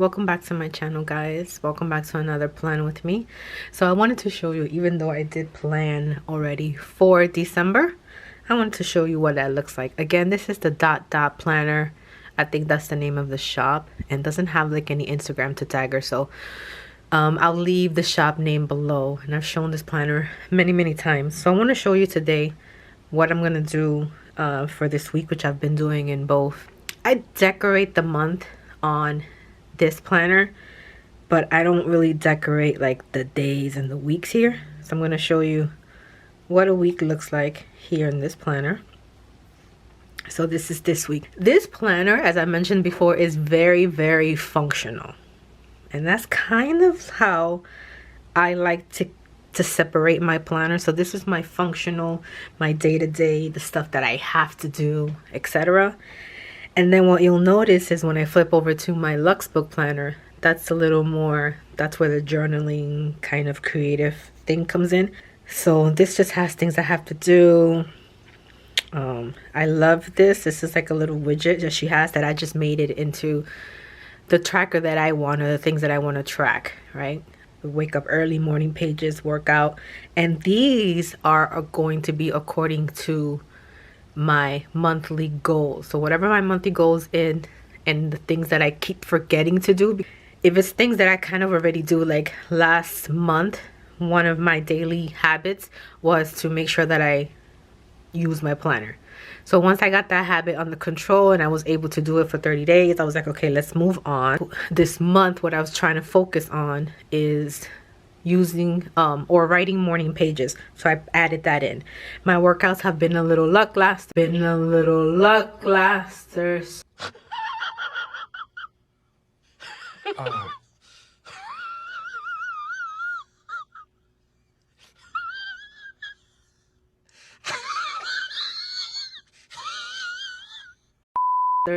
Welcome back to my channel, guys. Welcome back to another plan with me. So I wanted to show you, even though I did plan already for December, I wanted to show you what that looks like. Again, this is the dot planner. I think that's the name of the shop, and doesn't have like any Instagram to tag her, so I'll leave the shop name below. And I've shown this planner many times, so I want to show you today what I'm gonna do for this week, which I've been doing in both. I decorate the month on this planner, but I don't really decorate like the days and the weeks here. So I'm going to show you what a week looks like here in this planner. So this is this week. This planner, as I mentioned before, is very functional, and that's kind of how I like to separate my planner. So this is my functional, my day-to-day, the stuff that I have to do, etc. And then what you'll notice is when I flip over to my Luxe book planner, that's a little more, that's where the journaling kind of creative thing comes in. So this just has things I have to do. I love this. This is like a little widget that she has that I just made it into the tracker that I want, or the things that I want to track, right? Wake up early, morning pages, workout. And these are going to be according to my monthly goals. So whatever my monthly goals in, and the things that I keep forgetting to do, if it's things that I kind of already do, like last month, one of my daily habits was to make sure that I use my planner. So once I got that habit under control and I was able to do it for 30 days, I was like, okay, let's move on. This month, what I was trying to focus on is using or writing morning pages. So I added that in. My workouts have been a little lackluster.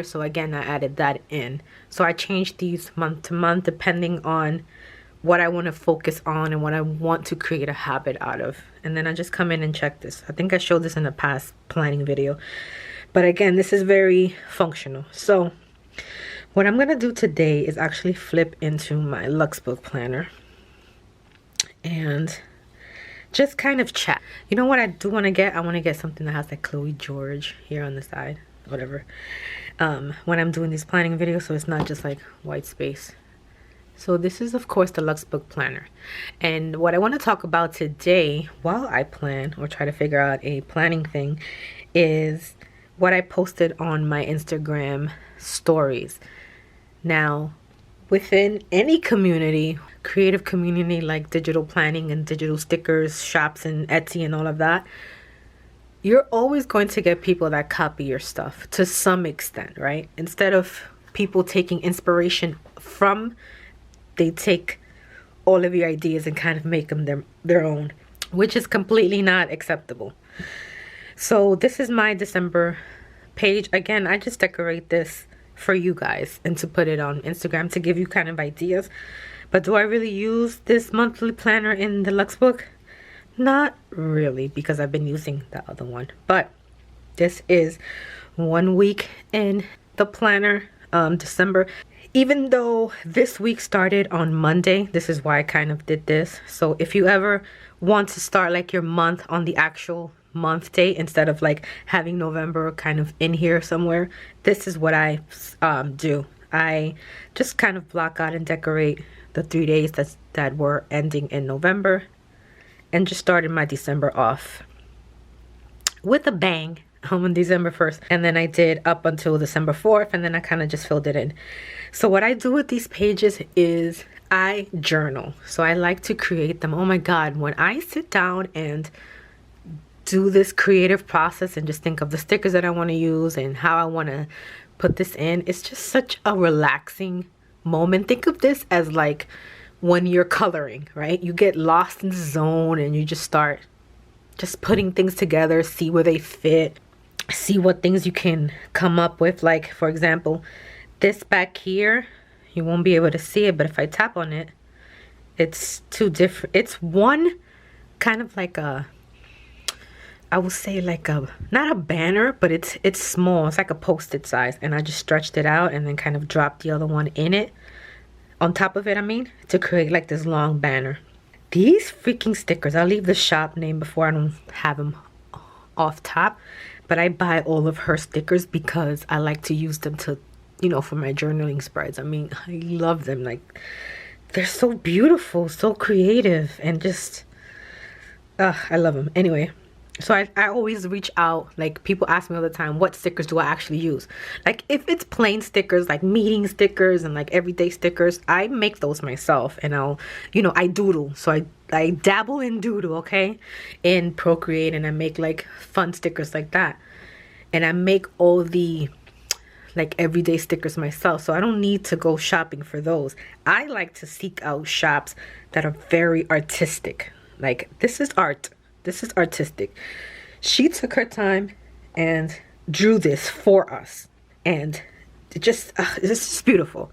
So again, I added that in. So I changed these month to month depending on what I want to focus on and what I want to create a habit out of. And then I just come in and check this. I think I showed this in a past planning video. But again, this is very functional. So what I'm going to do today is actually flip into my Luxe book planner and just kind of chat. You know what I do want to get? I want to get something that has like Khloé George here on the side, whatever. When I'm doing these planning videos, so it's not just like white space. So this is of course the Luxe book planner, and what I want to talk about today while I plan or try to figure out a planning thing is what I posted on my Instagram stories. Now, within any community, creative community like digital planning and digital stickers, shops and Etsy and all of that, you're always going to get people that copy your stuff to some extent, right? Instead of people taking inspiration from, they take all of your ideas and kind of make them their own, which is completely not acceptable. So this is my December page. Again, I just decorate this for you guys and to put it on Instagram to give you kind of ideas. But do I really use this monthly planner in the Luxe book? Not really, because I've been using the other one. But this is 1 week in the planner, December. Even though this week started on Monday, this is why I kind of did this. So if you ever want to start like your month on the actual month date instead of like having November kind of in here somewhere, this is what I do. I just kind of block out and decorate the 3 days that were ending in November, and just started my December off with a bang on December 1st. And then I did up until December 4th, and then I kind of just filled it in. So what I do with these pages is I journal. So I like to create them. Oh my God, when I sit down and do this creative process and just think of the stickers that I want to use and how I want to put this in, it's just such a relaxing moment. Think of this as like when you're coloring, right? You get lost in the zone and you just start just putting things together, see where they fit, see what things you can come up with. Like, for example, this back here, you won't be able to see it, but if I tap on it, it's two different. It's one kind of like a, I would say like a, not a banner, but it's small. It's like a post-it size, and I just stretched it out and then kind of dropped the other one in it. on top of it, I mean, to create like this long banner. These freaking stickers, I'll leave the shop name before, I don't have them off top, but I buy all of her stickers because I like to use them to, you know, for my journaling spreads. I mean, I love them. Like, they're so beautiful, so creative, and just I love them. Anyway, so I always reach out. Like, people ask me all the time, what stickers do I actually use? Like, if it's plain stickers, like meeting stickers and like everyday stickers, I make those myself, and I'll, you know, I doodle. So I dabble in doodle, okay, in Procreate, and I make like fun stickers like that. And I make all the like everyday stickers myself, so I don't need to go shopping for those. I like to seek out shops that are very artistic. Like, this is art. This is artistic. She took her time and drew this for us, and it's just beautiful.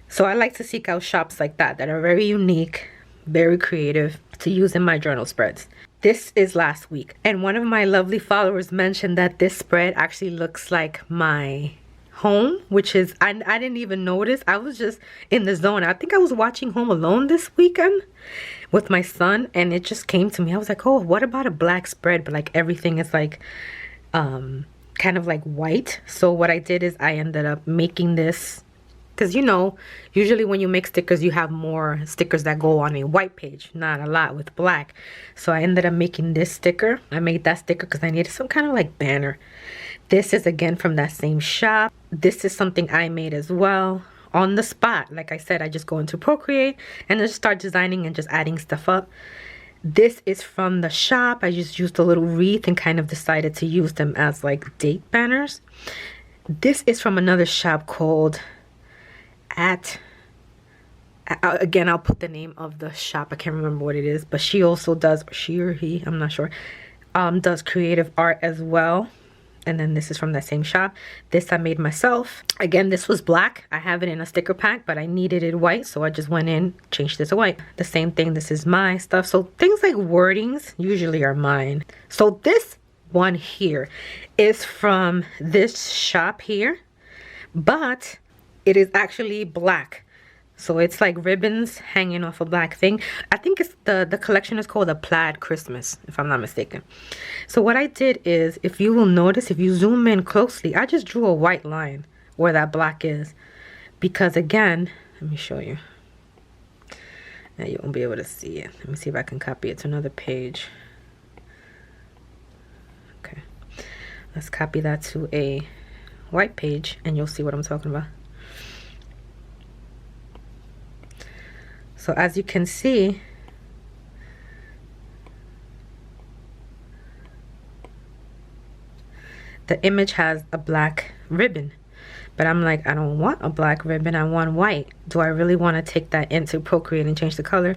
So I like to seek out shops like that are very unique, very creative, to use in my journal spreads. This is last week, and one of my lovely followers mentioned that this spread actually looks like my home, which is, I didn't even notice. I was just in the zone. I think I was watching Home Alone this weekend with my son, and it just came to me. I was like, oh, what about a black spread, but like everything is like kind of like white. So what I did is I ended up making this, because, you know, usually when you make stickers, you have more stickers that go on a white page, not a lot with black. So I ended up making this sticker. I made that sticker because I needed some kind of like banner. This is again from that same shop. This is something I made as well on the spot. Like I said, I just go into Procreate and just start designing and just adding stuff up. This is from the shop. I just used a little wreath and kind of decided to use them as like date banners. This is from another shop called again, I'll put the name of the shop. I can't remember what it is, but she also does, she or he, I'm not sure, does creative art as well. And then this is from that same shop. This I made myself. Again, this was black. I have it in a sticker pack, but I needed it white, so I just went in, changed this to white. The same thing, this is my stuff. So things like wordings usually are mine. So this one here is from this shop here, but it is actually black. So it's like ribbons hanging off a black thing. I think it's the collection is called a Plaid Christmas, if I'm not mistaken. So what I did is, if you will notice, if you zoom in closely, I just drew a white line where that black is. Because again, let me show you. Now you won't be able to see it. Let me see if I can copy it to another page. Okay. Let's copy that to a white page and you'll see what I'm talking about. So as you can see, the image has a black ribbon, but I'm like, I don't want a black ribbon, I want white. Do I really want to take that into Procreate and change the color?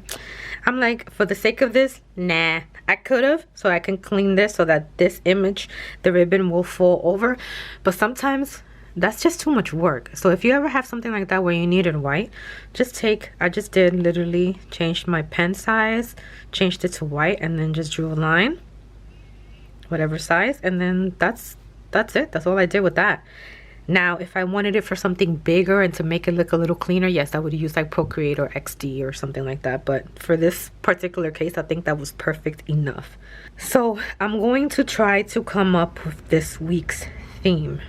I'm like, for the sake of this, nah. I could have, so I can clean this so that this image, the ribbon will fall over, but sometimes that's just too much work. So if you ever have something like that where you need it white, just take, I just did literally changed my pen size, changed it to white, and then just drew a line, whatever size, and then that's it. That's all I did with that. Now if I wanted it for something bigger and to make it look a little cleaner, yes, I would use like Procreate or XD or something like that, but for this particular case, I think that was perfect enough. So I'm going to try to come up with this week's theme,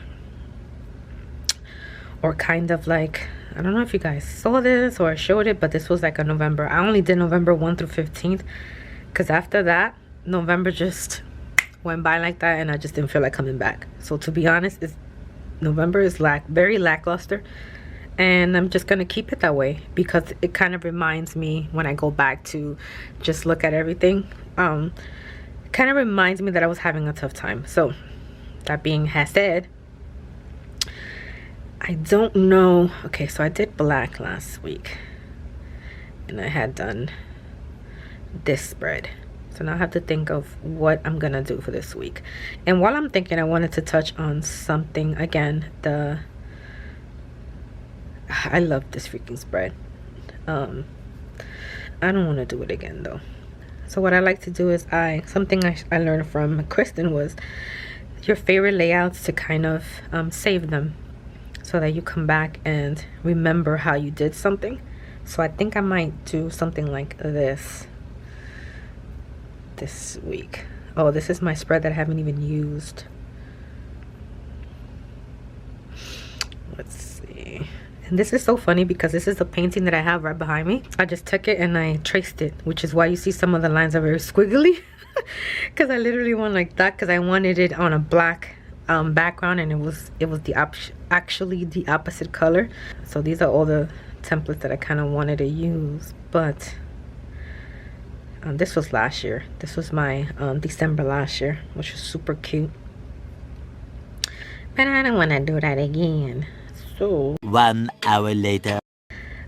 or kind of like, I don't know if you guys saw this or I showed it, but this was like a November. I only did November 1 through 15th because after that, November just went by like that and I just didn't feel like coming back. So to be honest, November is very lackluster, and I'm just gonna keep it that way because it kind of reminds me when I go back to just look at everything, kind of reminds me that I was having a tough time. So that being said, I don't know. Okay, so I did black last week and I had done this spread. So now I have to think of what I'm gonna do for this week. And while I'm thinking, I wanted to touch on something again. I love this freaking spread. I don't want to do it again though. So what I like to do is something I learned from Kristen was your favorite layouts, to kind of save them, so that you come back and remember how you did something. So I think I might do something like this week. Oh, this is my spread that I haven't even used. Let's see. And this is so funny because this is the painting that I have right behind me. I just took it and I traced it, which is why you see some of the lines are very squiggly. Because I literally went like that because I wanted it on a black background, and it was actually the opposite color. So these are all the templates that I kind of wanted to use, but this was last year. This was my December last year, which was super cute, but I don't want to do that again. So 1 hour later,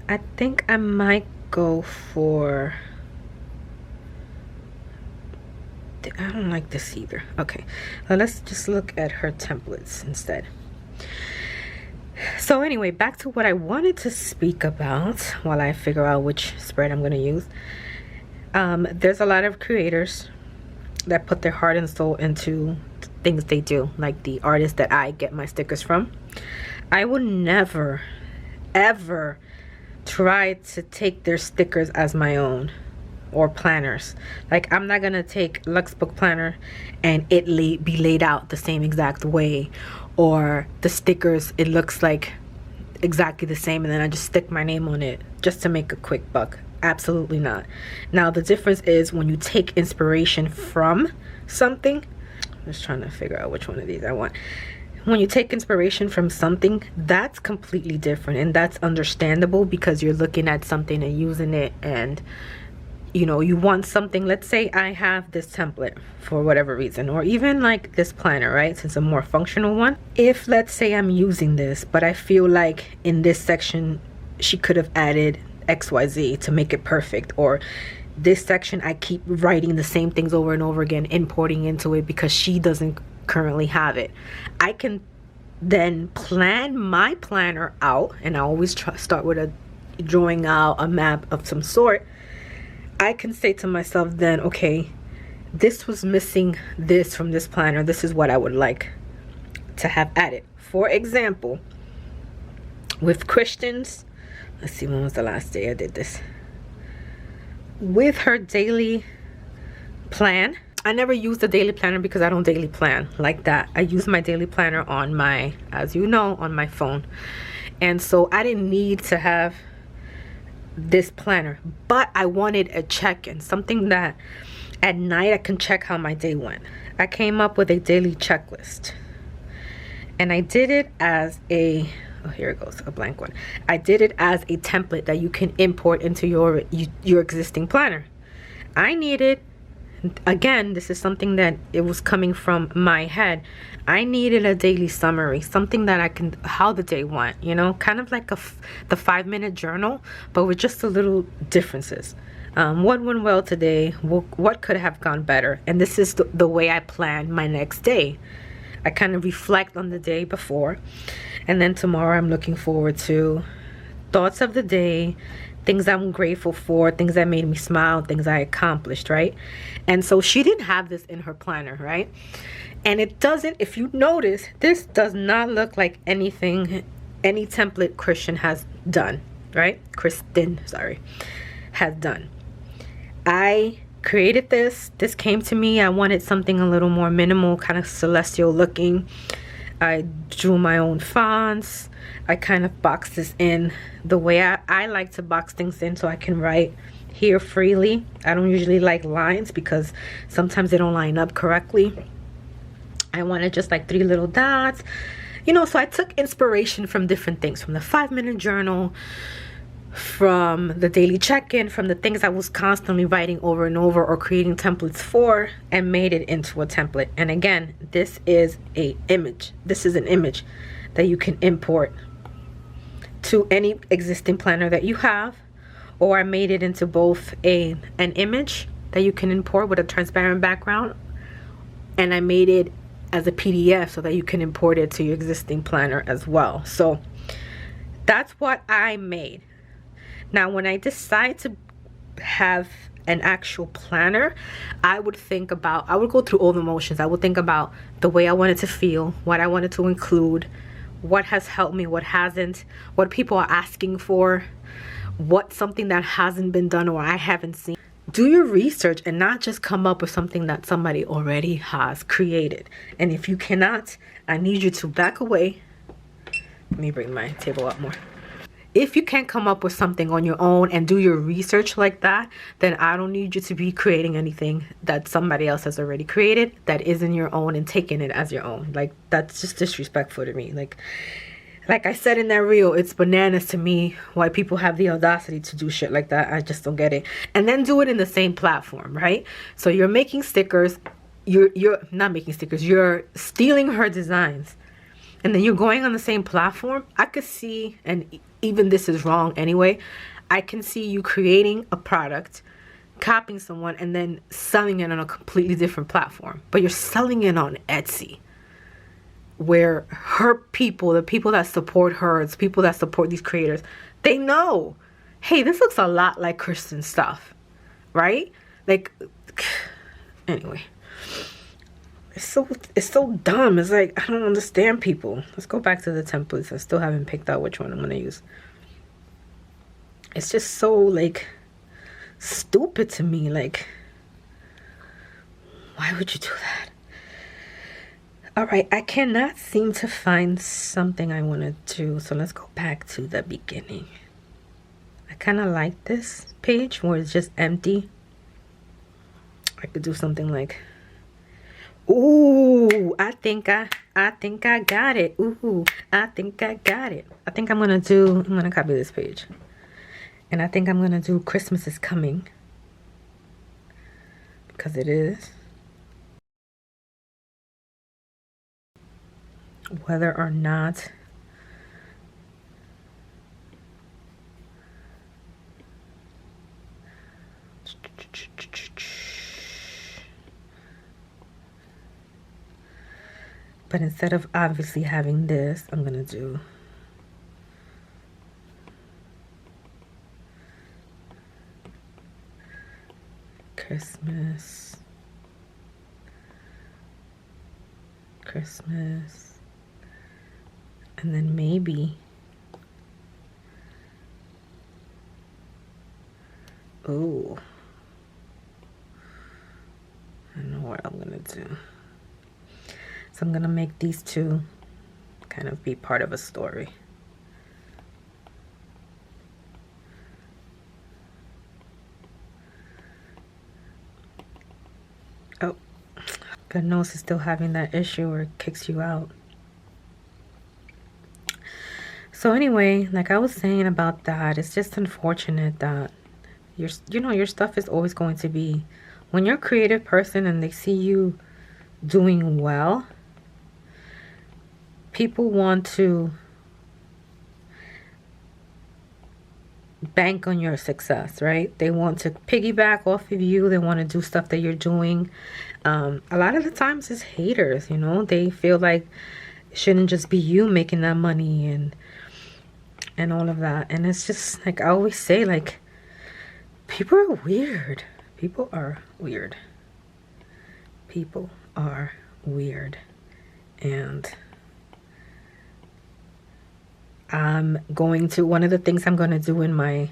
I think I might go for, I don't like this either. Okay, let's just look at her templates instead. So anyway, back to what I wanted to speak about while I figure out which spread I'm going to use. There's a lot of creators that put their heart and soul into things they do, like the artists that I get my stickers from. I would never, ever try to take their stickers as my own, or planners. Like, I'm not gonna take Luxe Book Planner and it be laid out the same exact way, or the stickers, it looks like exactly the same, and then I just stick my name on it just to make a quick buck. Absolutely not. Now, the difference is when you take inspiration from something. I'm just trying to figure out which one of these I want. When you take inspiration from something, that's completely different, and that's understandable because you're looking at something and using it, and you know, you want something. Let's say I have this template for whatever reason, or even like this planner, right, since it's a more functional one. If let's say I'm using this, but I feel like in this section she could have added XYZ to make it perfect, or this section I keep writing the same things over and over again, importing into it because she doesn't currently have it, I can then plan my planner out, and I always start with a drawing out a map of some sort. I can say to myself then, okay, this was missing this from this planner. This is what I would like to have added. For example, with Christians, let's see, when was the last day I did this? With her daily plan, I never use the daily planner because I don't daily plan like that. I use my daily planner on my, as you know, on my phone. And so I didn't need to have this planner, but I wanted a check-in, something that at night I can check how my day went. I came up with a daily checklist, and I did it as a, oh, here it goes, a blank one. I did it as a template that you can import into your existing planner. I needed, again, this is something that it was coming from my head, I needed a daily summary, something that I can, how the day went, you know, kind of like the 5-minute journal, but with just a little differences. What went well today? What could have gone better? And this is the way I plan my next day. I kind of reflect on the day before, and then tomorrow I'm looking forward to thoughts of the day, things I'm grateful for, things that made me smile, things I accomplished, right? And so she didn't have this in her planner, right? And it doesn't, if you notice, this does not look like anything, any template Christian has done, right? Kristen, sorry, has done. I created this. This came to me. I wanted something a little more minimal, kind of celestial looking. I drew my own fonts. I kind of boxed this in the way I like to box things in so I can write here freely. I don't usually like lines because sometimes they don't line up correctly. I wanted just like 3 little dots, you know. So I took inspiration from different things, from the 5-minute journal, from the daily check-in, from the things I was constantly writing over and over or creating templates for, and made it into a template. And again, this is an image. This is an image that you can import to any existing planner that you have, or I made it into both an image that you can import with a transparent background, and I made it as a PDF so that you can import it to your existing planner as well. So that's what I made. Now, when I decide to have an actual planner, I would go through all the motions. I would think about the way I wanted to feel, what I wanted to include, what has helped me, what hasn't, what people are asking for, what something that hasn't been done or I haven't seen. Do your research and not just come up with something that somebody already has created. And if you cannot, I need you to back away. Let me bring my table up more. If you can't come up with something on your own and do your research like that, then I don't need you to be creating anything that somebody else has already created that isn't your own and taking it as your own. Like, that's just disrespectful to me. Like I said in that reel, it's bananas to me why people have the audacity to do shit like that. I just don't get it. And then do it in the same platform, right? So you're making stickers. You're not making stickers. You're stealing her designs. And then you're going on the same platform. I could see, and even this is wrong anyway, I can see you creating a product, copying someone, and then selling it on a completely different platform. But you're selling it on Etsy, where her people, the people that support her, the people that support these creators, they know, hey, this looks a lot like Kristen's stuff, right? Like, anyway. It's so dumb. It's like, I don't understand people. Let's go back to the templates. I still haven't picked out which one I'm gonna use. It's just so, like, stupid to me. Like, why would you do that? All right, I cannot seem to find something I want to do, so let's go back to the beginning. I kind of like this page where it's just empty. I could do something like, ooh, I think I got it. Ooh, I think I got it. I think I'm gonna copy this page. And I think I'm gonna do Christmas is coming. Because it is. Whether or not but instead of obviously having this, I'm gonna do Christmas, and then maybe, oh, I know what I'm gonna do. So I'm gonna make these two kind of be part of a story. Oh, God knows it's still having that issue where it kicks you out. So anyway, like I was saying about that, it's just unfortunate that your stuff is always going to be, when you're a creative person and they see you doing well, people want to bank on your success, right? They want to piggyback off of you. They want to do stuff that you're doing. A lot of the times it's haters, you know, they feel like it shouldn't just be you making that money and all of that. And it's just like I always say, like, people are weird. People are weird. People are weird. And I'm going to, one of the things I'm going to do in my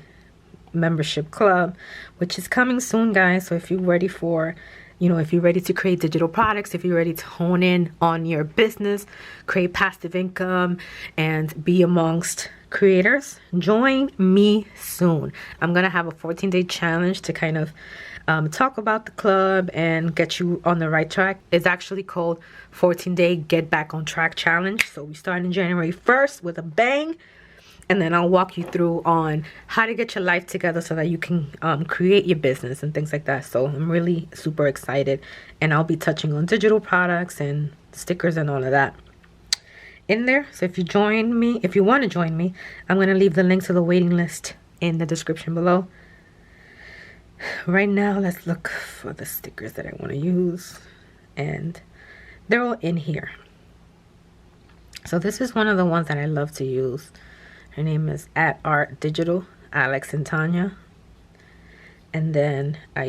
membership club, which is coming soon, guys. So if you're ready for, if you're ready to create digital products, if you're ready to hone in on your business, create passive income, and be amongst creators, join me soon. I'm going to have a 14-day challenge to kind of talk about the club and get you on the right track. It's actually called 14-day Get Back on Track Challenge. So we start in January 1st with a bang. And then I'll walk you through on how to get your life together so that you can create your business and things like that. So I'm really super excited. And I'll be touching on digital products and stickers and all of that in there. So if you want to join me, I'm going to leave the link to the waiting list in the description below. Right now, let's look for the stickers that I want to use. And they're all in here. So this is one of the ones that I love to use. Her name is @ArtDigital, Alex and Tanya. And then I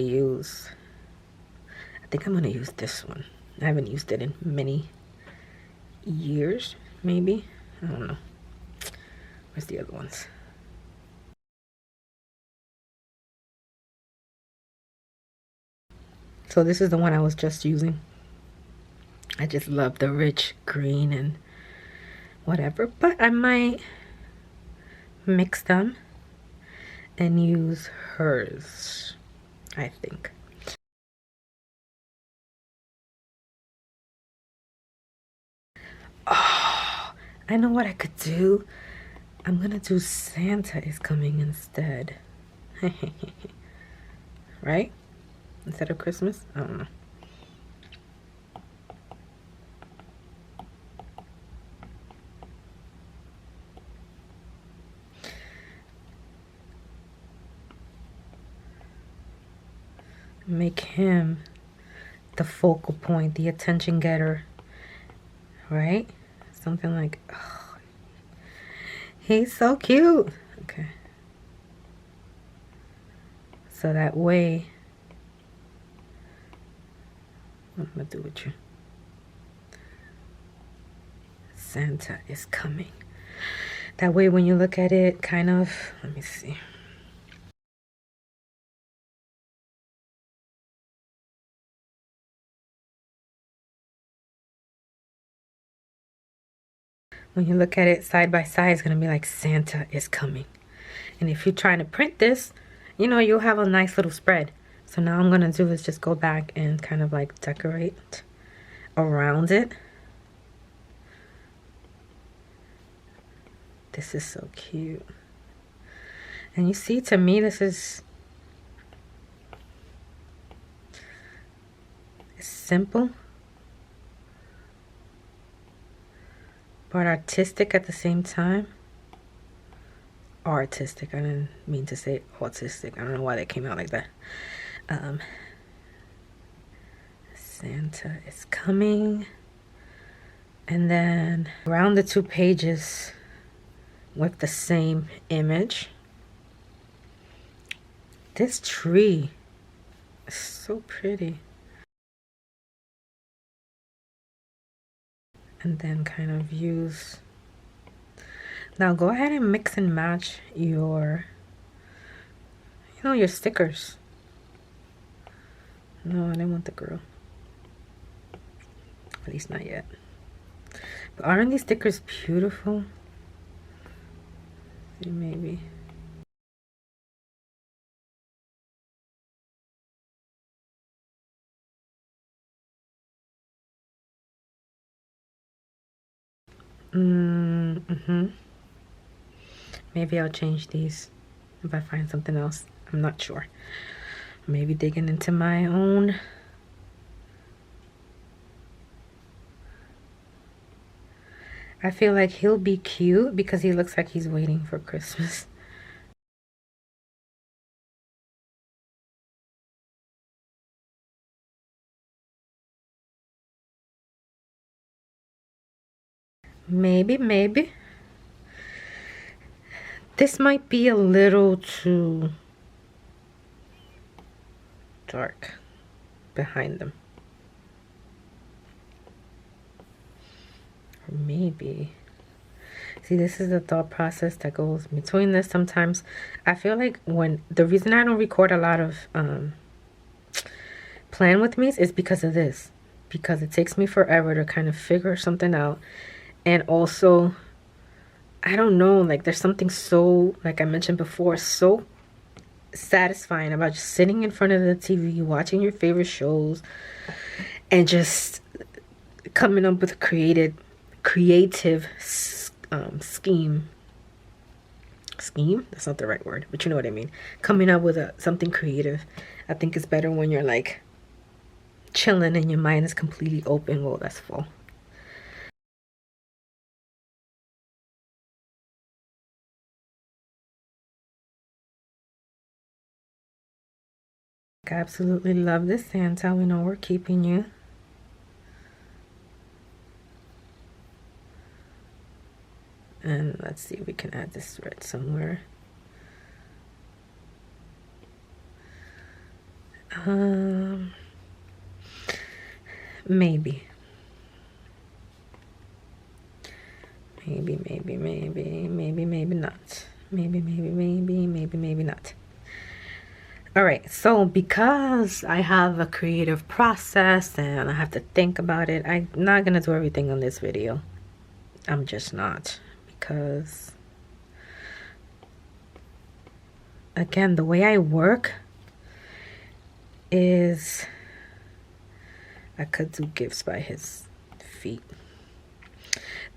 think I'm going to use this one. I haven't used it in many years, maybe. I don't know. Where's the other ones? So this is the one I was just using. I just love the rich green and whatever, but I might mix them and use hers, I think. Oh, I know what I could do. I'm gonna do Santa is Coming instead. Right? Instead of Christmas? I don't know. Make him the focal point, the attention getter, right? Something like, oh, he's so cute. Okay. So that way, what am I gonna do with you? Santa is coming. That way when you look at it, kind of, let me see. When you look at it side by side, it's going to be like Santa is coming. And if you're trying to print this, you know, you'll have a nice little spread. So now I'm going to do is just go back and kind of like decorate around it. This is so cute. And you see, to me, this is simple, but artistic at the same time. Artistic, I didn't mean to say autistic. I don't know why that came out like that. Santa is coming. And then around the 2 pages with the same image. This tree is so pretty. And then kind of use, now go ahead and mix and match your, you know, your stickers. No, I didn't want the girl, at least not yet. But aren't these stickers beautiful? Maybe. Maybe I'll change these if I find something else. I'm not sure. Maybe digging into my own. I feel like he'll be cute because he looks like he's waiting for Christmas. Maybe. This might be a little too dark behind them. Or maybe. See, this is the thought process that goes between this. Sometimes I feel like when the reason I don't record a lot of plan with me's is because of this. Because it takes me forever to kind of figure something out. And also, I don't know, like there's something so, like I mentioned before, so satisfying about just sitting in front of the TV, watching your favorite shows, and just coming up with a creative scheme. That's not the right word, but you know what I mean. Coming up with something creative. I think it's better when you're like chilling and your mind is completely open. Well, that's full. I absolutely love this Santa. We know we're keeping you. And let's see if we can add this thread somewhere. Maybe. Maybe not. Maybe not. All right, so because I have a creative process and I have to think about it, I'm not gonna do everything on this video. I'm just not, because again, the way I work is, I could do gifts by his feet.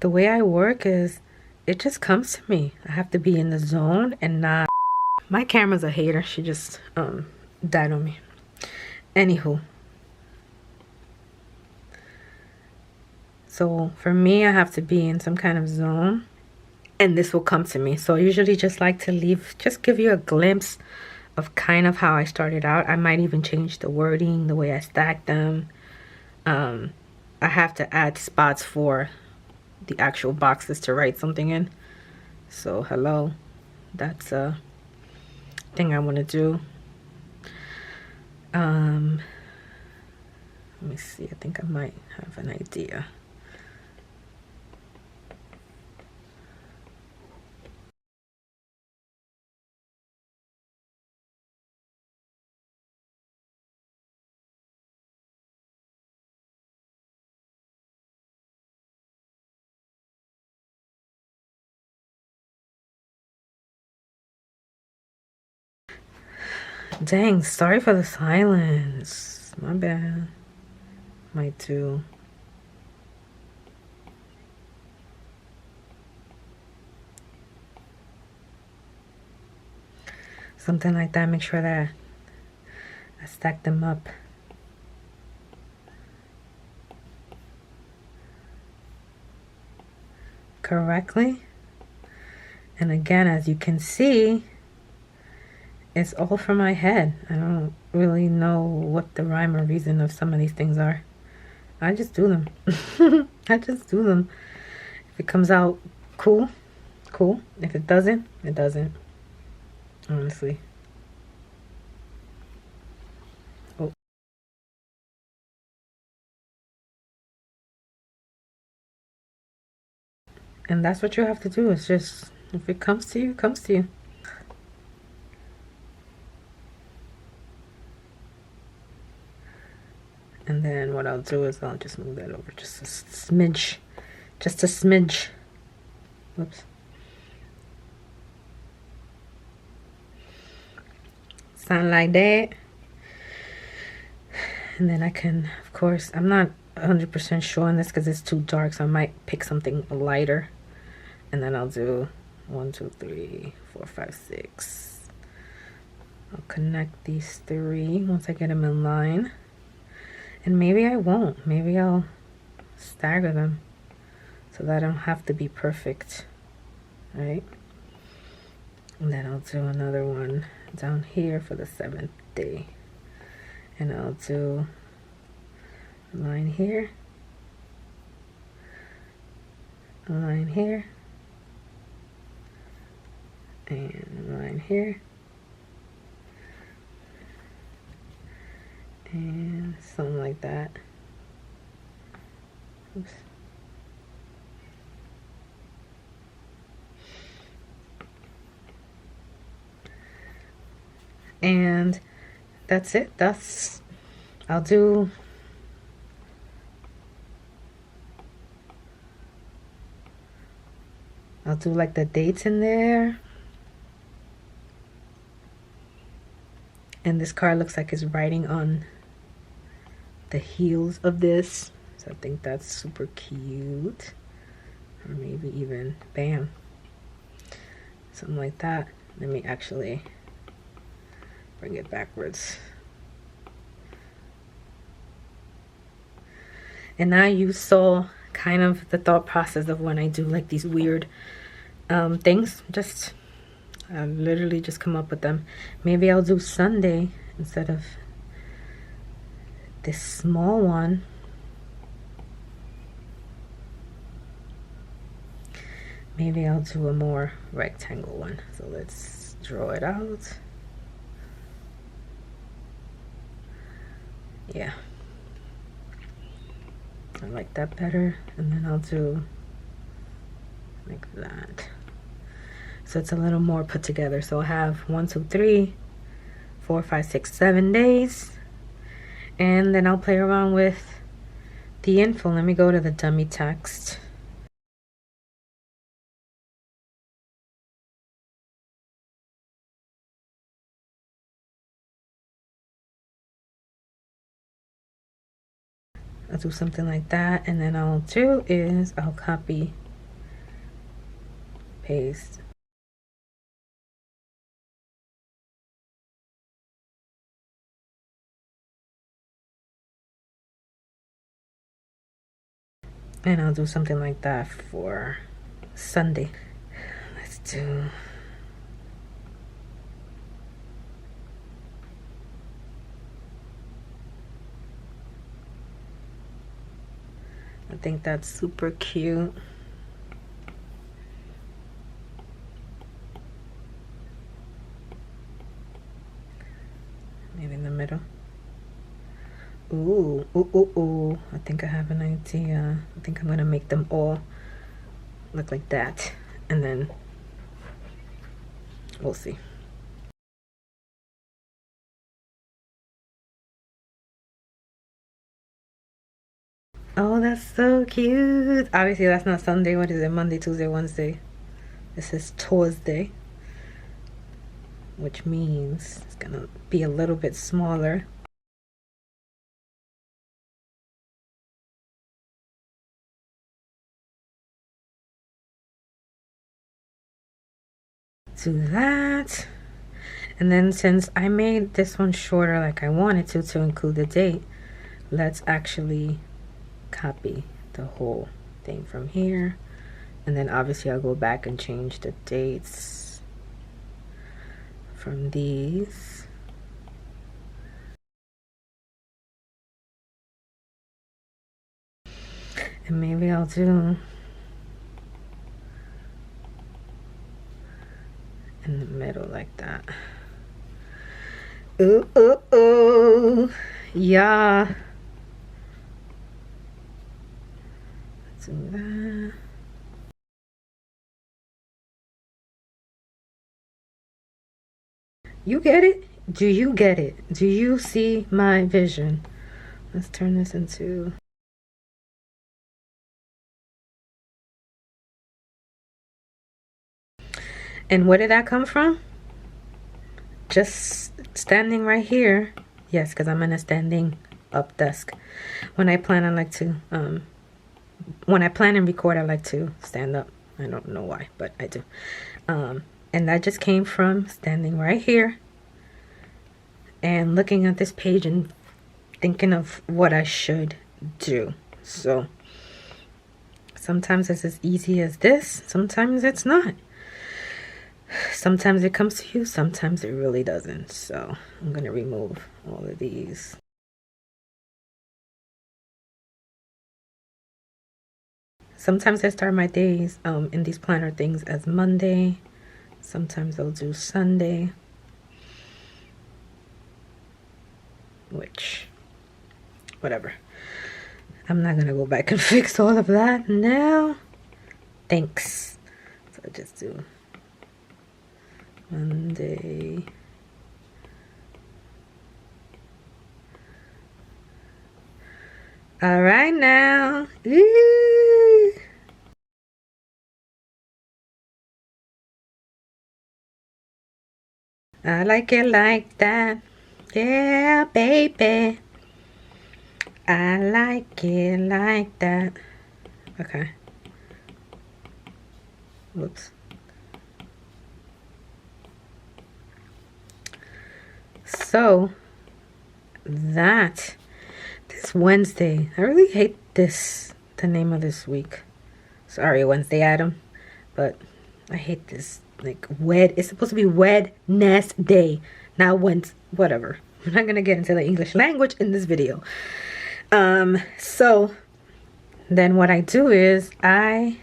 The way I work is, it just comes to me. I have to be in the zone and not. My camera's a hater. She just died on me. Anywho, so for me, I have to be in some kind of zone, and this will come to me. So I usually just like to just give you a glimpse of kind of how I started out. I might even change the wording, the way I stack them. I have to add spots for the actual boxes to write something in. So hello, that's a thing I want to do. Let me see, I think I might have an idea. Dang, sorry for the silence. My bad. Might do. Something like that. Make sure that I stack them up. Correctly. And again, as you can see, it's all from my head. I don't really know what the rhyme or reason of some of these things are. I just do them. I just do them. If it comes out cool, cool. If it doesn't, it doesn't. Honestly. Oh. And that's what you have to do. It's just, if it comes to you, it comes to you. And then what I'll do is I'll just move that over just a smidge. Just a smidge. Whoops. Something like that. And then I can, of course, I'm not 100% sure on this because it's too dark, so I might pick something lighter. And then I'll do 1, 2, 3, 4, 5, 6. I'll connect these 3 once I get them in line. And maybe I won't. Maybe I'll stagger them so that I don't have to be perfect, right? And then I'll do another one down here for the 7th day. And I'll do a line here, a line here, and a line here, and something like that. Oops. And that's it. I'll do like the dates in there. And this card looks like it's writing on the heels of this. So I think that's super cute. Or maybe even, bam, something like that. Let me actually bring it backwards. And now you saw kind of the thought process of when I do like these weird things. I literally just come up with them. Maybe I'll do Sunday instead of this small one. Maybe I'll do a more rectangle one. So let's draw it out. Yeah, I like that better. And then I'll do like that. So it's a little more put together. So I'll have 1, 2, 3, 4, 5, 6, 7 days. And then I'll play around with the info. Let me go to the dummy text. I'll do something like that, and then I'll do is I'll copy, paste. And I'll do something like that for Sunday. Let's do I think that's super cute. Maybe in the middle. Ooh, ooh, ooh, ooh. I think I have an idea. I think I'm gonna make them all look like that. And then we'll see. Oh, that's so cute. Obviously, that's not Sunday. What is it? Monday, Tuesday, Wednesday. This is Thursday, which means it's gonna be a little bit smaller. Do that. And then since I made this one shorter like I wanted to include the date, let's actually copy the whole thing from here. And then obviously I'll go back and change the dates from these. And maybe I'll do in the middle like that. Ooh, ooh, ooh. Yeah. Let's do that. You get it? Do you get it? Do you see my vision? Let's turn this into... And where did that come from? Just standing right here. Yes, because I'm in a standing up desk. When I plan, I like to, when I plan and record, I like to stand up. I don't know why, but I do. And that just came from standing right here and looking at this page and thinking of what I should do. So sometimes it's as easy as this. Sometimes it's not. Sometimes it comes to you, sometimes it really doesn't. So I'm going to remove all of these. Sometimes I start my days in these planner things as Monday. Sometimes I'll do Sunday. Which, whatever. I'm not going to go back and fix all of that now. Thanks. So I just do Monday. All right now. Ooh. I like it like that. Yeah, baby. I like it like that. Okay. Whoops. So that this Wednesday, I really hate this, the name of this week. Sorry, Wednesday Adam, but I hate this. Like it's supposed to be Wednesday, not Wednesday, whatever. I'm not gonna get into the English language in this video. So then what I do is I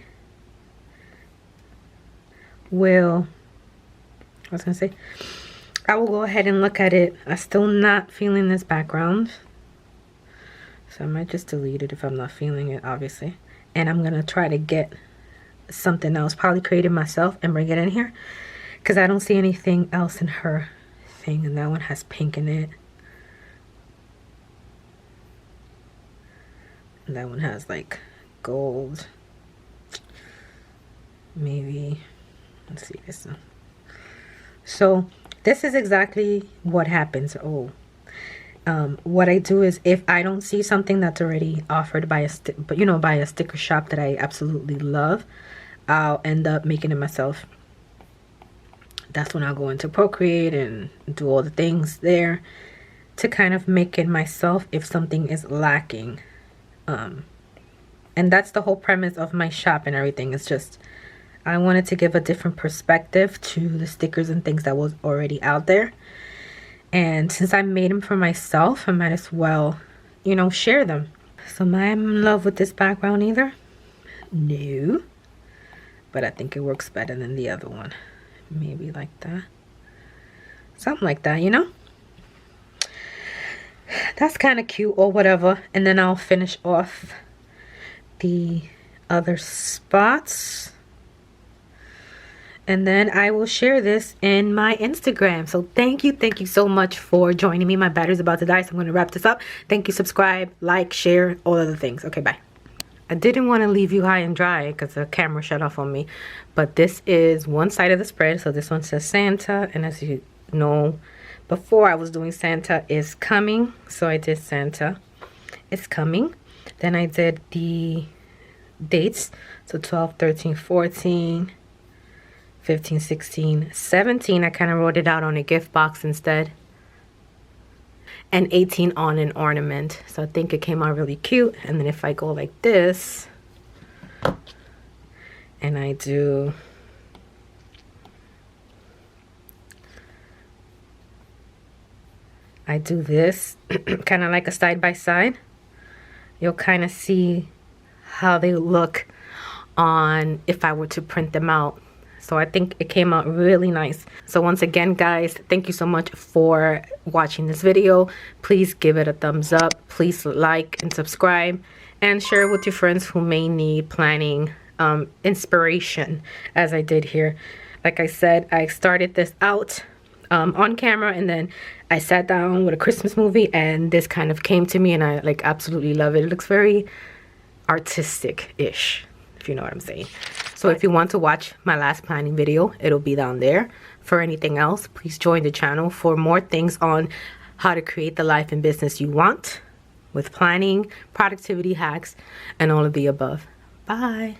will, I was gonna say, I will go ahead and look at it. I'm still not feeling this background, so I might just delete it if I'm not feeling it, obviously. And I'm gonna try to get something else, probably create it myself and bring it in here, because I don't see anything else in her thing, and that one has pink in it. And that one has like gold. Maybe, let's see this one. So this is exactly what happens. What I do is, if I don't see something that's already offered by by a sticker shop that I absolutely love, I'll end up making it myself. That's when I'll go into Procreate and do all the things there to kind of make it myself if something is lacking. And that's the whole premise of my shop and everything. It's just, I wanted to give a different perspective to the stickers and things that was already out there. And since I made them for myself, I might as well, you know, share them. So am I in love with this background either? No. But I think it works better than the other one. Maybe like that. Something like that, you know? That's kind of cute or whatever. And then I'll finish off the other spots. And then I will share this in my Instagram. So thank you so much for joining me. My battery's about to die, so I'm going to wrap this up. Thank you, subscribe, like, share, all of the things. Okay, bye. I didn't want to leave you high and dry because the camera shut off on me. But this is one side of the spread. So this one says Santa. And as you know, before I was doing Santa is coming. So I did Santa is coming. Then I did the dates. So 12, 13, 14... 15, 16, 17, I kind of wrote it out on a gift box instead. And 18 on an ornament. So I think it came out really cute. And then if I go like this, and I do this, kind of like a side by side, you'll kind of see how they look on if I were to print them out. So I think it came out really nice. So once again, guys, thank you so much for watching this video. Please give it a thumbs up. Please like and subscribe and share with your friends who may need planning inspiration as I did here. Like I said, I started this out on camera, and then I sat down with a Christmas movie and this kind of came to me, and I like absolutely love it. It looks very artistic-ish, if you know what I'm saying. So if you want to watch my last planning video, it'll be down there. For anything else, please join the channel for more things on how to create the life and business you want with planning, productivity hacks, and all of the above. Bye.